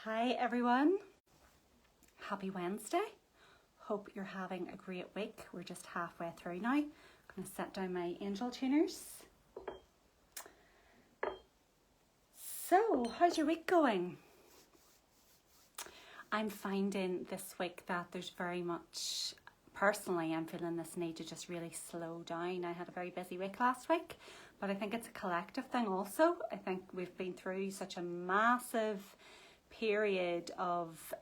Hi everyone, happy Wednesday. Hope you're having a great week. We're just halfway through now. I'm going to set down my angel tuners. So, how's your week going? I'm finding this week that there's very much, personally, I'm feeling this need to just really slow down. I had a very busy week last week, but I think it's a collective thing also. I think we've been through such a massive period of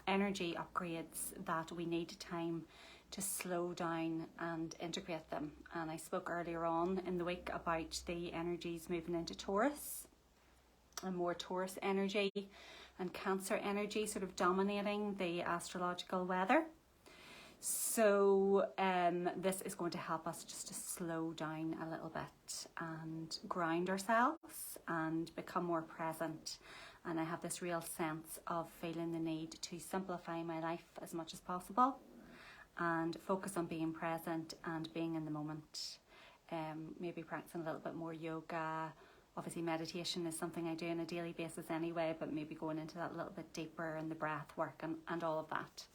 energy upgrades that we need time to slow down and integrate them. And I spoke earlier on in the week about the energies moving into Taurus and more Taurus energy and Cancer energy sort of dominating the astrological weather. So this is going to help us just to slow down a little bit and ground ourselves and become more present. And I have this real sense of feeling the need to simplify my life as much as possible and focus on being present and being in the moment. Maybe practicing a little bit more yoga. Obviously meditation is something I do on a daily basis anyway, but maybe going into that a little bit deeper and the breath work and all of that.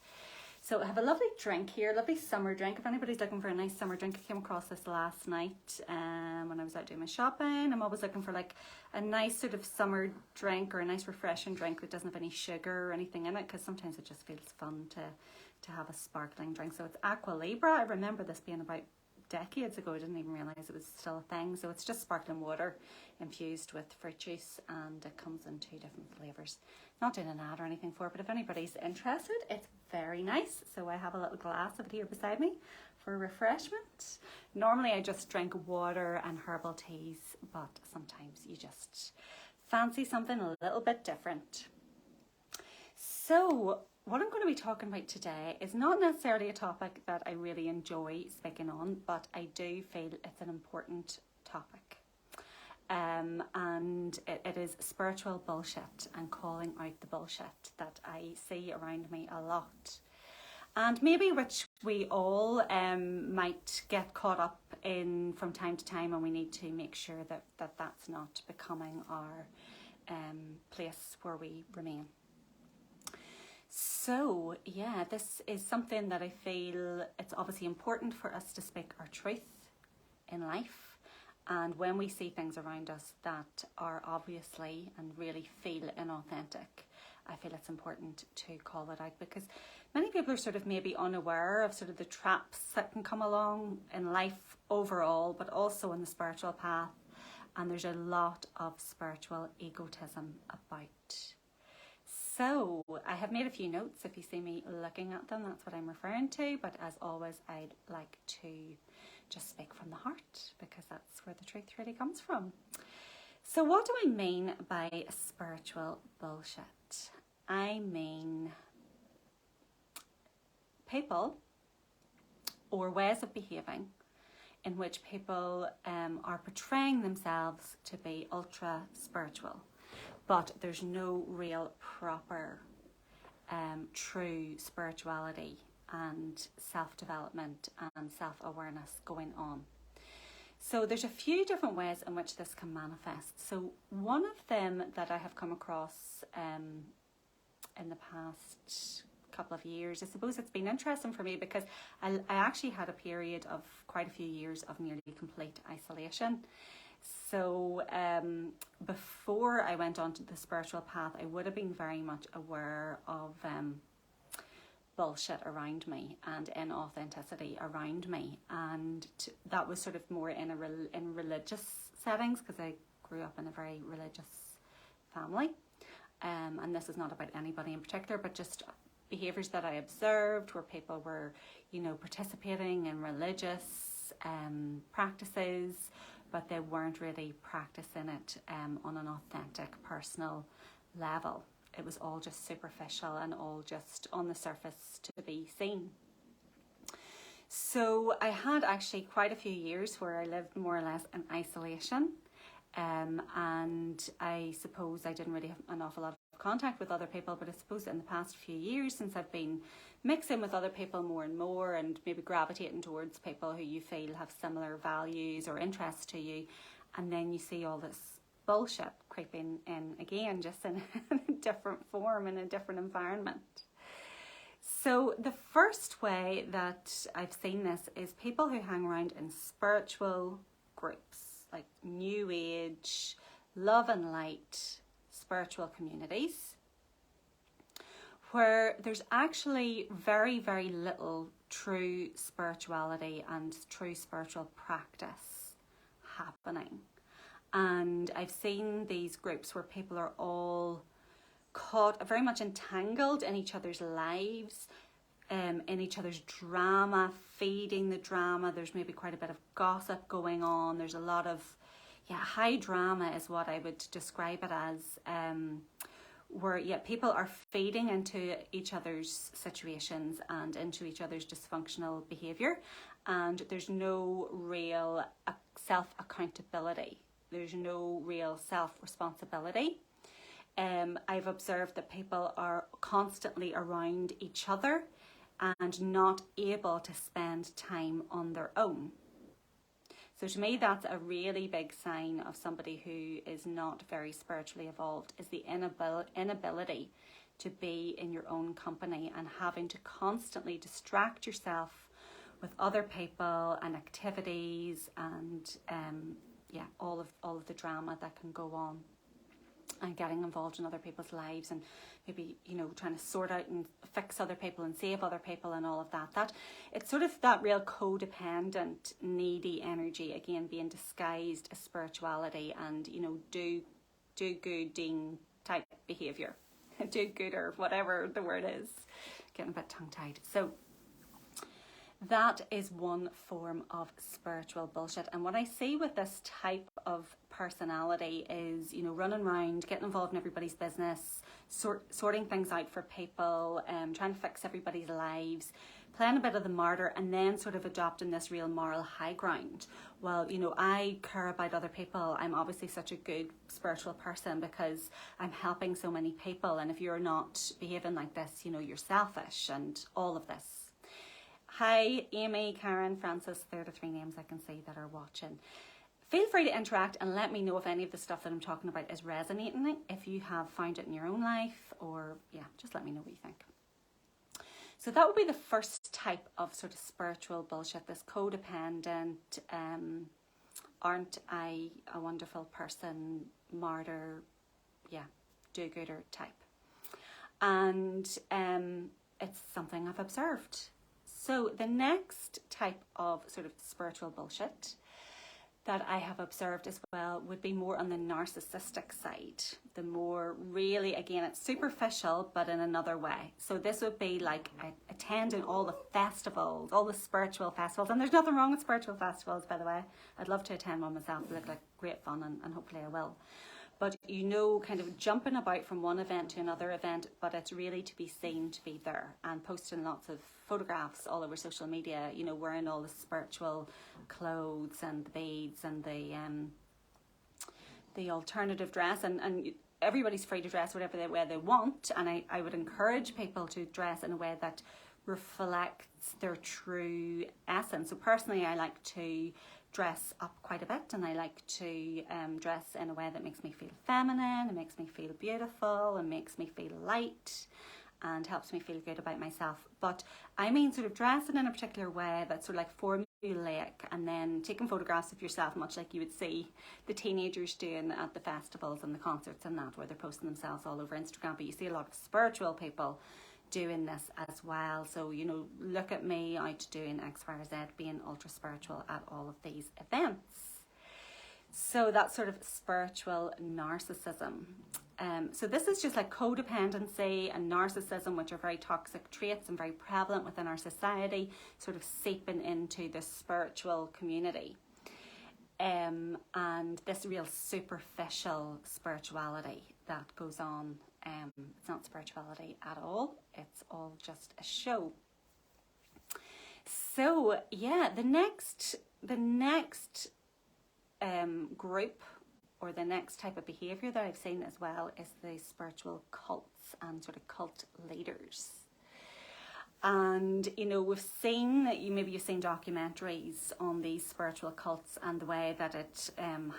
So I have a lovely drink here, lovely summer drink. If anybody's looking for a nice summer drink, I came across this last night when I was out doing my shopping. I'm always looking for like a nice sort of summer drink or a nice refreshing drink that doesn't have any sugar or anything in it, because sometimes it just feels fun to have a sparkling drink. So it's Aqua Libra. I remember this being about decades ago. I didn't even realise it was still a thing. So it's just sparkling water infused with fruit juice, and it comes in 2 different flavours. Not doing an ad or anything for it, but if anybody's interested, it's very nice. So I have a little glass of it here beside me for refreshment. Normally I just drink water and herbal teas, but sometimes you just fancy something a little bit different. So what I'm going to be talking about today is not necessarily a topic that I really enjoy speaking on, but I do feel it's an important topic. And it is spiritual bullshit and calling out the bullshit that I see around me a lot. And maybe which we all might get caught up in from time to time, and we need to make sure that that's not becoming our place where we remain. So yeah, this is something that I feel it's obviously important for us to speak our truth in life. And when we see things around us that are obviously and really feel inauthentic, I feel it's important to call it out, because many people are sort of maybe unaware of sort of the traps that can come along in life overall, but also in the spiritual path. And there's a lot of spiritual egotism about. So I have made a few notes. If you see me looking at them, that's what I'm referring to. But as always, I'd like to just speak from the heart, because that's where the truth really comes from. So what do I mean by spiritual bullshit? I mean people or ways of behaving in which people are portraying themselves to be ultra spiritual, but there's no real proper true spirituality and self-development and self-awareness going on. So there's a few different ways in which this can manifest. So one of them that I have come across in the past couple of years, I suppose it's been interesting for me because I actually had a period of quite a few years of nearly complete isolation. So before I went on to the spiritual path, I would have been very much aware of bullshit around me and inauthenticity around me, and that was sort of more in religious settings, because I grew up in a very religious family, and this is not about anybody in particular, but just behaviours that I observed where people were, participating in religious practices, but they weren't really practicing it on an authentic personal level. It was all just superficial and all just on the surface to be seen. So I had actually quite a few years where I lived more or less in isolation, and I suppose I didn't really have an awful lot of contact with other people, but I suppose in the past few years, since I've been mixing with other people more and more and maybe gravitating towards people who you feel have similar values or interests to you, and then you see all this bullshit creeping in again, just in a different form, in a different environment. So the first way that I've seen this is people who hang around in spiritual groups, like New Age, love and light, spiritual communities, where there's actually very, very little true spirituality and true spiritual practice happening. And I've seen these groups where people are all caught, very much entangled in each other's lives, in each other's drama, feeding the drama. There's maybe quite a bit of gossip going on. There's a lot of, high drama is what I would describe it as, where people are feeding into each other's situations and into each other's dysfunctional behaviour, and there's no real self-accountability. There's no real self-responsibility. I've observed that people are constantly around each other and not able to spend time on their own. So to me, that's a really big sign of somebody who is not very spiritually evolved, is the inability to be in your own company and having to constantly distract yourself with other people and activities and all of the drama that can go on, and getting involved in other people's lives, and maybe, trying to sort out and fix other people and save other people and all of that. That it's sort of that real codependent, needy energy, again, being disguised as spirituality and, do good ding type behaviour. Do good, or whatever the word is. Getting a bit tongue-tied. So that is one form of spiritual bullshit. And what I see with this type of personality is, running around, getting involved in everybody's business, sorting things out for people, trying to fix everybody's lives, playing a bit of the martyr, and then sort of adopting this real moral high ground. Well, I care about other people. I'm obviously such a good spiritual person because I'm helping so many people. And if you're not behaving like this, you're selfish and all of this. Hi, Amy, Karen, Francis, they're the three names I can see that are watching. Feel free to interact and let me know if any of the stuff that I'm talking about is resonating, if you have found it in your own life, or just let me know what you think. So that would be the first type of sort of spiritual bullshit, this codependent, aren't I a wonderful person, martyr, do-gooder type. And it's something I've observed. So the next type of sort of spiritual bullshit that I have observed as well would be more on the narcissistic side. The more really, again, it's superficial, but in another way. So this would be like attending all the festivals, all the spiritual festivals. And there's nothing wrong with spiritual festivals, by the way. I'd love to attend one myself. They look like great fun, and hopefully I will. But, kind of jumping about from one event to another event, but it's really to be seen to be there, and posting lots of photographs all over social media, wearing all the spiritual clothes and the beads and the alternative dress, and everybody's free to dress whatever way they want. And I would encourage people to dress in a way that reflects their true essence. So personally, I like to dress up quite a bit, and I like to dress in a way that makes me feel feminine, and makes me feel beautiful, and makes me feel light, and helps me feel good about myself. But I mean sort of dressing in a particular way that's sort of like formulaic, and then taking photographs of yourself, much like you would see the teenagers doing at the festivals and the concerts and that, where they're posting themselves all over Instagram. But you see a lot of spiritual people doing this as well. So, look at me out doing X, Y, or Z, being ultra spiritual at all of these events. So that's sort of spiritual narcissism. So this is just like codependency and narcissism, which are very toxic traits and very prevalent within our society, sort of seeping into the spiritual community. And this real superficial spirituality that goes on. It's not spirituality at all. It's all just a show. So the next group, or the next type of behaviour that I've seen as well, is the spiritual cults and sort of cult leaders. And, you know, we've seen, maybe you've seen documentaries on these spiritual cults, and the way that it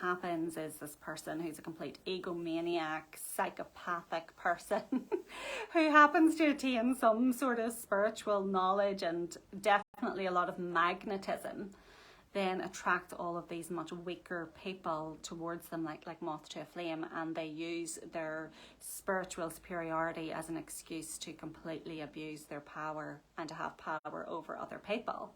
happens is this person who's a complete egomaniac, psychopathic person who happens to attain some sort of spiritual knowledge and definitely a lot of magnetism, then attract all of these much weaker people towards them like moth to a flame, and they use their spiritual superiority as an excuse to completely abuse their power and to have power over other people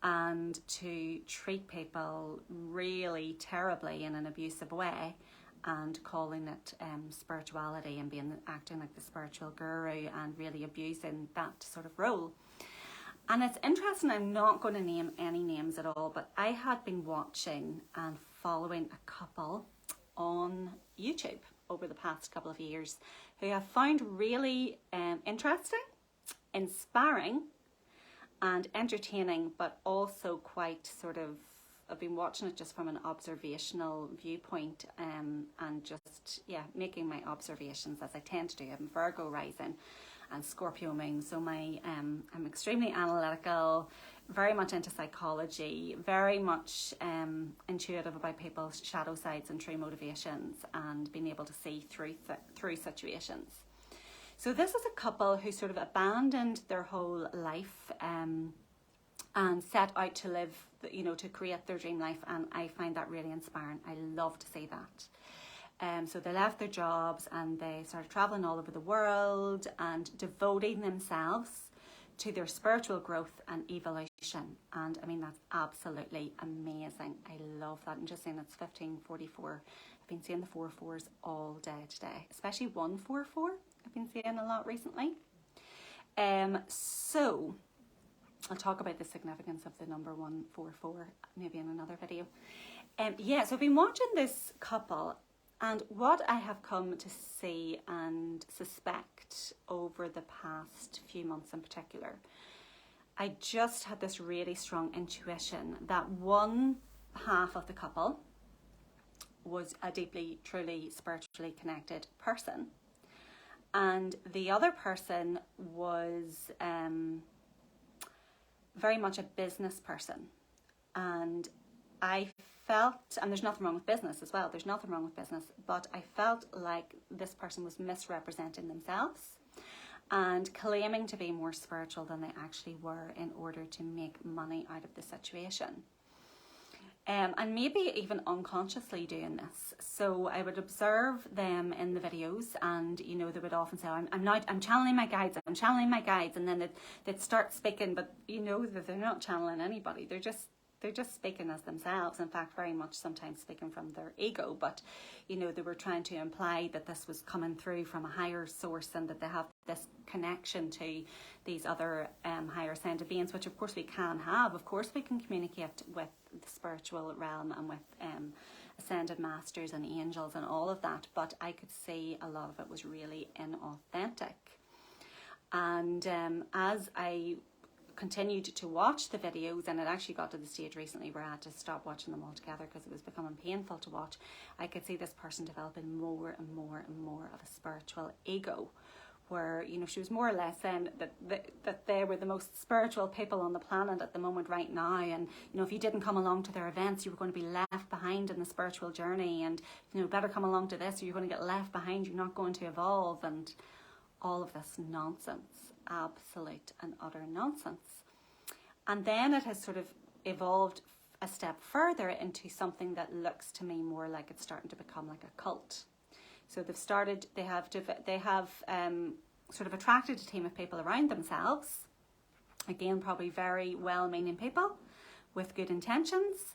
and to treat people really terribly in an abusive way, and calling it spirituality and acting like the spiritual guru and really abusing that sort of role. And it's interesting, I'm not going to name any names at all, but I had been watching and following a couple on YouTube over the past couple of years who I've found really interesting, inspiring and entertaining, but also quite sort of, I've been watching it just from an observational viewpoint, and just, making my observations as I tend to do. I'm Virgo rising and Scorpio moon, so I'm extremely analytical, very much into psychology, very much intuitive about people's shadow sides and true motivations, and being able to see through situations. So this is a couple who sort of abandoned their whole life and set out to live, to create their dream life, and I find that really inspiring. I love to see that. So they left their jobs and they started traveling all over the world and devoting themselves to their spiritual growth and evolution. And I mean, that's absolutely amazing. I love that. I'm just saying it's 1544. I've been seeing the 4/4s all day today, especially 144. I've been seeing a lot recently. So I'll talk about the significance of the number 144 maybe in another video. So I've been watching this couple, and what I have come to see and suspect over the past few months in particular, I just had this really strong intuition that one half of the couple was a deeply, truly spiritually connected person, and the other person was very much a business person. And I felt, and there's nothing wrong with business as well, there's nothing wrong with business, but I felt like this person was misrepresenting themselves and claiming to be more spiritual than they actually were in order to make money out of the situation. And maybe even unconsciously doing this. So I would observe them in the videos, and they would often say, I'm channeling my guides, and then they'd start speaking, but that they're not channeling anybody. They're just speaking as themselves. In fact, very much sometimes speaking from their ego, but they were trying to imply that this was coming through from a higher source, and that they have this connection to these other higher ascended beings, which of course we can have. Of course we can communicate with the spiritual realm and with ascended masters and angels and all of that, but I could see a lot of it was really inauthentic. And as I continued to watch the videos, and it actually got to the stage recently where I had to stop watching them altogether because it was becoming painful to watch, I could see this person developing more and more and more of a spiritual ego, where she was more or less saying that they were the most spiritual people on the planet at the moment right now, and if you didn't come along to their events, you were going to be left behind in the spiritual journey, and better come along to this or you're going to get left behind, you're not going to evolve, and all of this nonsense, absolute and utter nonsense. And then it has sort of evolved a step further into something that looks to me more like it's starting to become like a cult. So they have sort of attracted a team of people around themselves, again probably very well-meaning people with good intentions,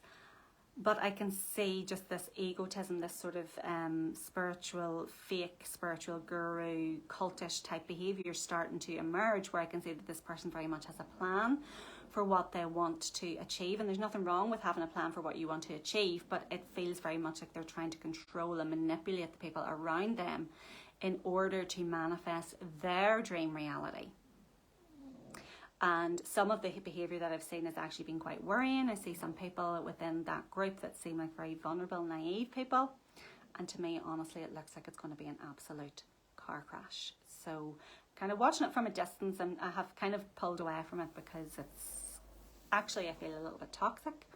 but I can see just this egotism, this sort of fake spiritual guru, cultish type behaviour starting to emerge, where I can see that this person very much has a plan for what they want to achieve. And there's nothing wrong with having a plan for what you want to achieve, but it feels very much like they're trying to control and manipulate the people around them in order to manifest their dream reality. And some of the behaviour that I've seen has actually been quite worrying. I see some people within that group that seem like very vulnerable, naive people. And to me, honestly, it looks like it's going to be an absolute car crash. So kind of watching it from a distance, and I have kind of pulled away from it because it's actually, I feel a little bit toxic.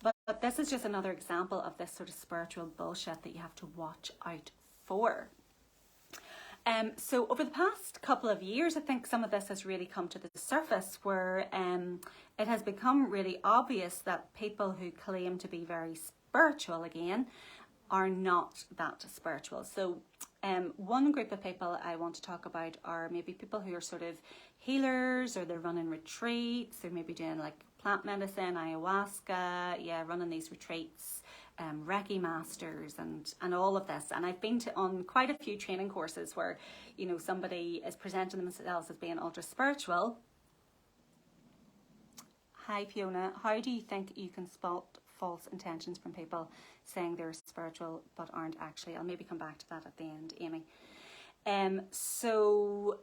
But this is just another example of this sort of spiritual bullshit that you have to watch out for. So over the past couple of years, I think some of this has really come to the surface, where it has become really obvious that people who claim to be very spiritual again are not that spiritual. So one group of people I want to talk about are maybe people who are sort of healers, or they're running retreats, they're maybe doing like plant medicine, ayahuasca, running these retreats, Reiki masters and all of this. And I've been on quite a few training courses where, you know, somebody is presenting themselves as being ultra spiritual. Hi Fiona, how do you think you can spot false intentions from people saying they're spiritual but aren't actually? I'll maybe come back to that at the end, Amy. So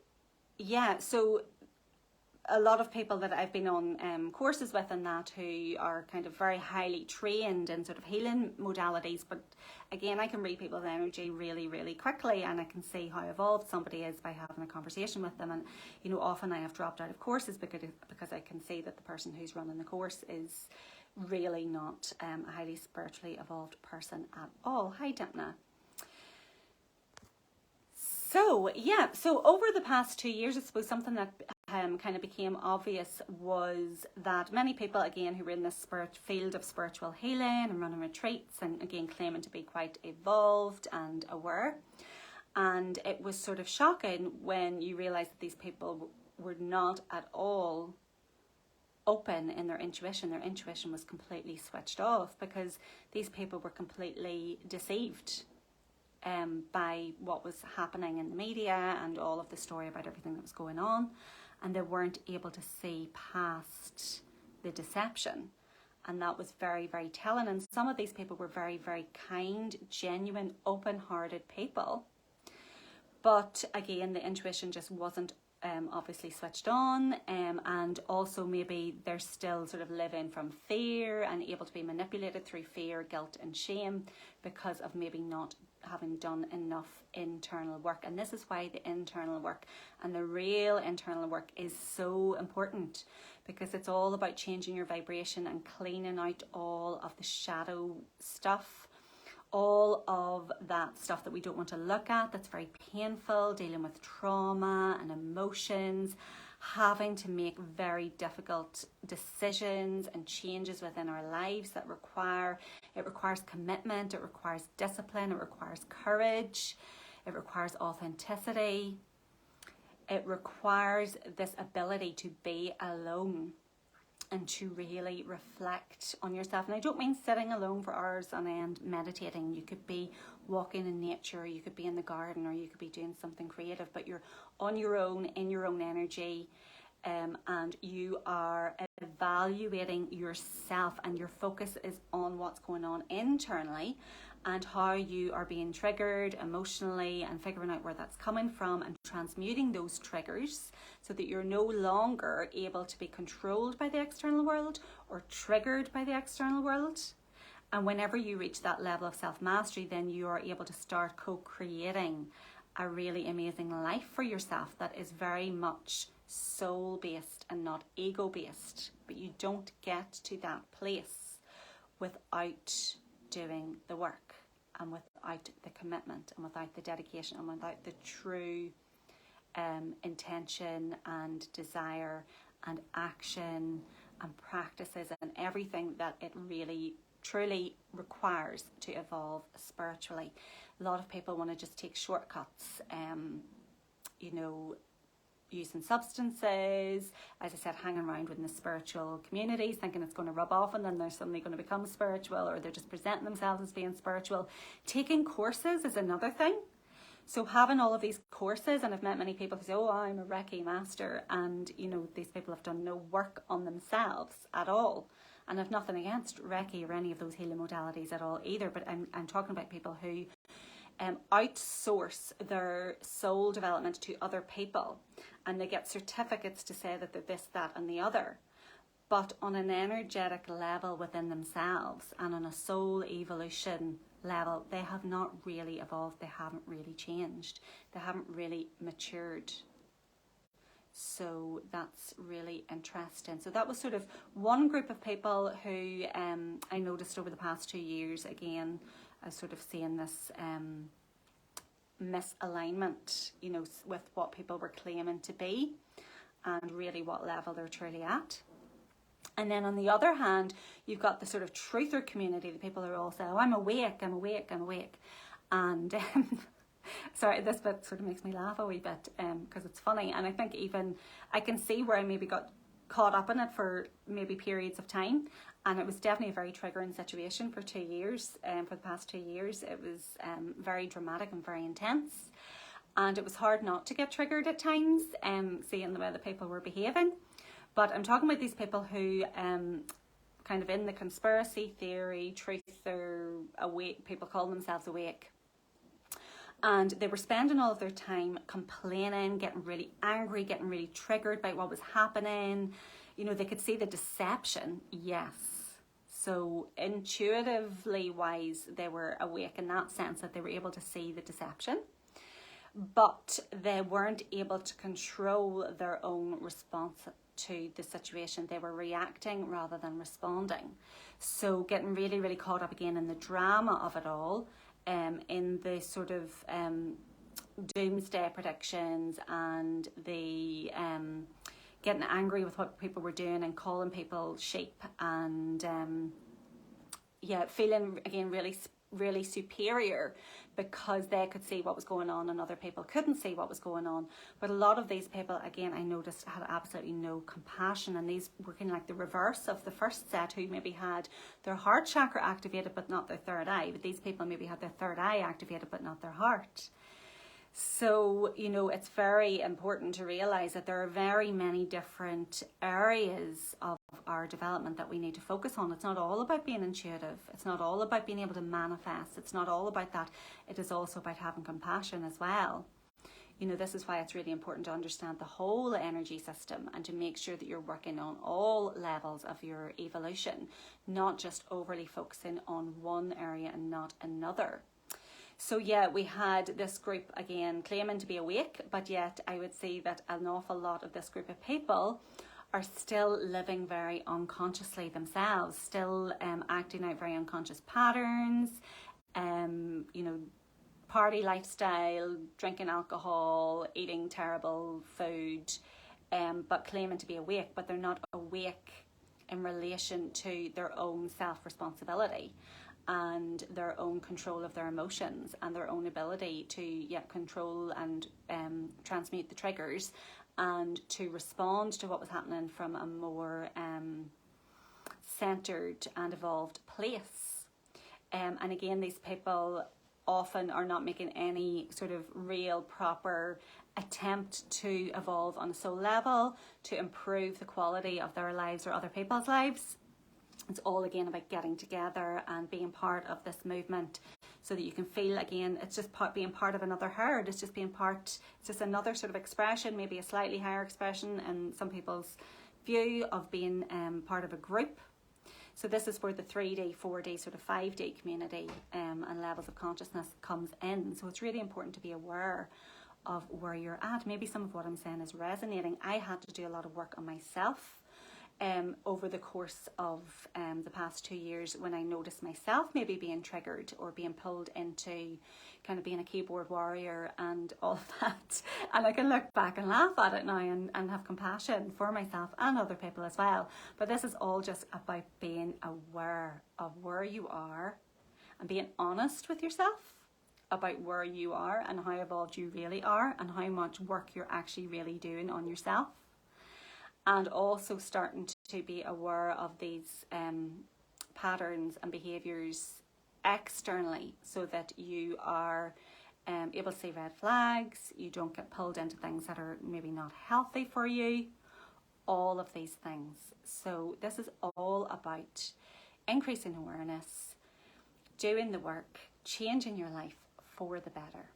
a lot of people that I've been on courses with and that, who are kind of very highly trained in sort of healing modalities, but again, I can read people's energy really, really quickly, and I can see how evolved somebody is by having a conversation with them. And, you know, often I have dropped out of courses because I can see that the person who's running the course is really not a highly spiritually evolved person at all. Hi, Dipna. So over the past 2 years, I suppose something that kind of became obvious was that many people, again, who were in this field of spiritual healing and running retreats, and again claiming to be quite evolved and aware, and it was sort of shocking when you realise that these people were not at all open in their intuition. Their intuition was completely switched off because these people were completely deceived by what was happening in the media and all of the story about everything that was going on, and they weren't able to see past the deception. And that was very, very telling. And some of these people were very, very kind, genuine, open-hearted people, but again, the intuition just wasn't obviously switched on, and also maybe they're still sort of living from fear and able to be manipulated through fear, guilt and shame because of maybe not having done enough internal work. And this is why the internal work and the real internal work is so important, because it's all about changing your vibration and cleaning out all of the shadow stuff, all of that stuff that we don't want to look at, that's very painful, dealing with trauma and emotions, having to make very difficult decisions and changes within our lives that requires commitment, it requires discipline, it requires courage, it requires authenticity, it requires this ability to be alone and to really reflect on yourself. And I don't mean sitting alone for hours on end meditating. You could be walking in nature, you could be in the garden, or you could be doing something creative, but you're on your own, in your own energy, and you are evaluating yourself, and your focus is on what's going on internally and how you are being triggered emotionally, and figuring out where that's coming from and transmuting those triggers so that you're no longer able to be controlled by the external world or triggered by the external world. And whenever you reach that level of self-mastery, then you are able to start co-creating a really amazing life for yourself that is very much soul-based and not ego-based. But you don't get to that place without doing the work, and without the commitment, and without the dedication, and without the true intention and desire and action and practices and everything that it really truly requires to evolve spiritually. A lot of people want to just take shortcuts, using substances, as I said, hanging around within the spiritual communities, thinking it's going to rub off and then they're suddenly going to become spiritual, or they're just presenting themselves as being spiritual. Taking courses is another thing. So having all of these courses, and I've met many people who say, oh, I'm a Reiki master, and these people have done no work on themselves at all. And I've nothing against Reiki or any of those healing modalities at all either, but I'm talking about people who outsource their soul development to other people, and they get certificates to say that they're this, that and the other, but on an energetic level within themselves and on a soul evolution level, they have not really evolved, they haven't really changed, they haven't really matured So that's really interesting. So that was sort of one group of people who I noticed over the past 2 years. Again, I was sort of seeing this misalignment, you know, with what people were claiming to be and really what level they're truly at. And then on the other hand, you've got the sort of truther community, the people who are all saying, oh, I'm awake, I'm awake, I'm awake. And sorry, this bit sort of makes me laugh a wee bit because it's funny. And I think even I can see where I maybe got caught up in it for maybe periods of time. And it was definitely a very triggering situation for 2 years. For the past 2 years, it was very dramatic and very intense. And it was hard not to get triggered at times, seeing the way the people were behaving. But I'm talking about these people who kind of in the conspiracy theory, truther, awake, people call themselves awake. And they were spending all of their time complaining, getting really angry, getting really triggered by what was happening. You know, they could see the deception, yes. So intuitively wise, they were awake in that sense that they were able to see the deception. But they weren't able to control their own response to the situation. They were reacting rather than responding. So getting really, really caught up again in the drama of it all, in the sort of doomsday predictions and the getting angry with what people were doing and calling people sheep and feeling again really superior because they could see what was going on and other people couldn't see what was going on. But a lot of these people, again, I noticed had absolutely no compassion, and these were kind of like the reverse of the first set who maybe had their heart chakra activated but not their third eye. But these people maybe had their third eye activated but not their heart. So, you know, it's very important to realise that there are very many different areas of our development that we need to focus on. It's not all about being intuitive. It's not all about being able to manifest. It's not all about that. It is also about having compassion as well. You know, this is why it's really important to understand the whole energy system and to make sure that you're working on all levels of your evolution, not just overly focusing on one area and not another. So yeah, we had this group again claiming to be awake, but yet I would say that an awful lot of this group of people are still living very unconsciously themselves, still acting out very unconscious patterns, you know, party lifestyle, drinking alcohol, eating terrible food, but claiming to be awake, but they're not awake in relation to their own self-responsibility and their own control of their emotions and their own ability to control and transmute the triggers and to respond to what was happening from a more centered and evolved place. And again, these people often are not making any sort of real proper attempt to evolve on a soul level, to improve the quality of their lives or other people's lives. It's all again about getting together and being part of this movement so that you can feel again, it's just being part of another herd. It's just being part, it's just another sort of expression, maybe a slightly higher expression in some people's view of being part of a group. So this is where the 3D, 4D, sort of 5D community and levels of consciousness comes in. So it's really important to be aware of where you're at. Maybe some of what I'm saying is resonating. I had to do a lot of work on myself over the course of the past 2 years when I noticed myself maybe being triggered or being pulled into kind of being a keyboard warrior and all of that. And I can look back and laugh at it now and have compassion for myself and other people as well. But this is all just about being aware of where you are and being honest with yourself about where you are and how evolved you really are and how much work you're actually really doing on yourself. And also starting to be aware of these patterns and behaviours externally so that you are able to see red flags, you don't get pulled into things that are maybe not healthy for you, all of these things. So this is all about increasing awareness, doing the work, changing your life for the better.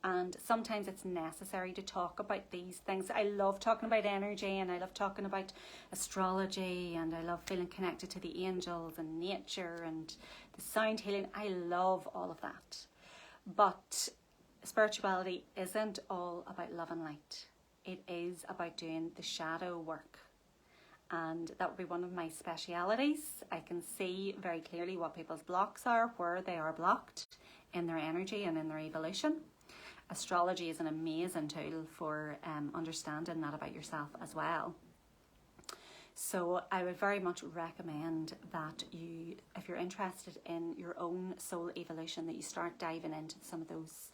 And sometimes it's necessary to talk about these things. I love talking about energy and I love talking about astrology and I love feeling connected to the angels and nature and the sound healing. I love all of that. But spirituality isn't all about love and light. it is about doing the shadow work. And that would be one of my specialities. I can see very clearly what people's blocks are, where they are blocked in their energy and in their evolution. Astrology is an amazing tool for understanding that about yourself as well. So I would very much recommend that you, if you're interested in your own soul evolution, that you start diving into some of those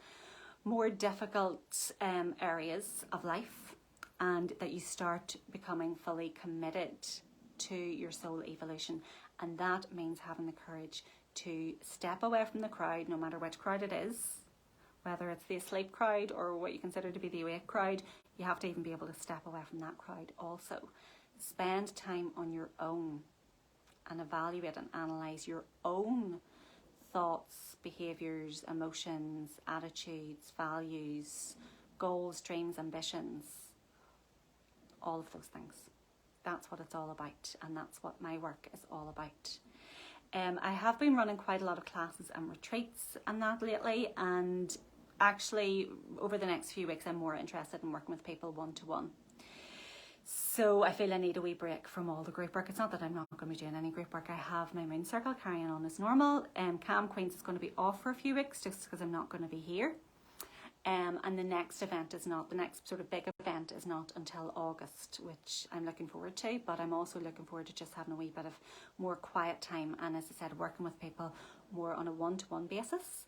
more difficult areas of life, and that you start becoming fully committed to your soul evolution. And that means having the courage to step away from the crowd, no matter which crowd it is, whether it's the asleep crowd or what you consider to be the awake crowd. You have to even be able to step away from that crowd also. Spend time on your own and evaluate and analyse your own thoughts, behaviours, emotions, attitudes, values, goals, dreams, ambitions, all of those things. That's what it's all about, and that's what my work is all about. I have been running quite a lot of classes and retreats and that lately, and actually over the next few weeks I'm more interested in working with people one-to-one. So I feel I need a wee break from all the group work. It's not that I'm not going to be doing any group work. I have my moon circle carrying on as normal. Calm Queens is going to be off for a few weeks just because I'm not going to be here. And the next event is not, the next sort of big event is not until August, which I'm looking forward to. But I'm also looking forward to just having a wee bit of more quiet time. And as I said, working with people more on a one-to-one basis.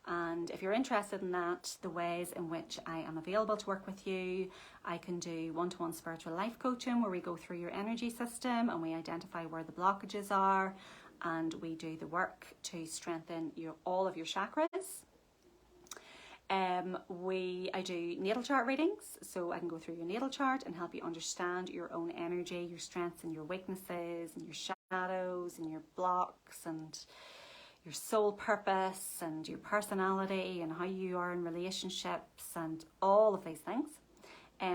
And if you're interested in that, the ways in which I am available to work with you, I can do one-to-one spiritual life coaching where we go through your energy system and we identify where the blockages are, and we do the work to strengthen all of your chakras. I do natal chart readings, so I can go through your natal chart and help you understand your own energy, your strengths and your weaknesses and your shadows and your blocks and your soul purpose and your personality and how you are in relationships and all of these things.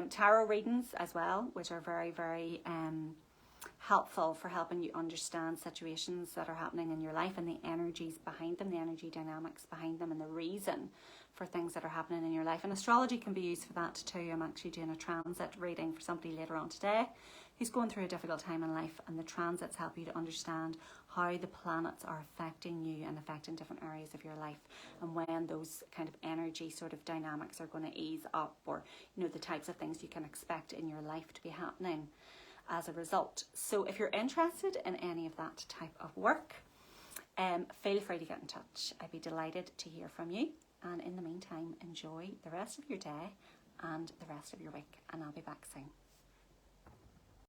Tarot readings as well, which are very, very helpful for helping you understand situations that are happening in your life and the energies behind them, the energy dynamics behind them, and the reason for things that are happening in your life. And astrology can be used for that too. I'm actually doing a transit reading for somebody later on today who's going through a difficult time in life, and the transits help you to understand how the planets are affecting you and affecting different areas of your life, and when those kind of energy sort of dynamics are going to ease up, or the types of things you can expect in your life to be happening as a result. So if you're interested in any of that type of work, feel free to get in touch. I'd be delighted to hear from you. And in the meantime, enjoy the rest of your day and the rest of your week, and I'll be back soon.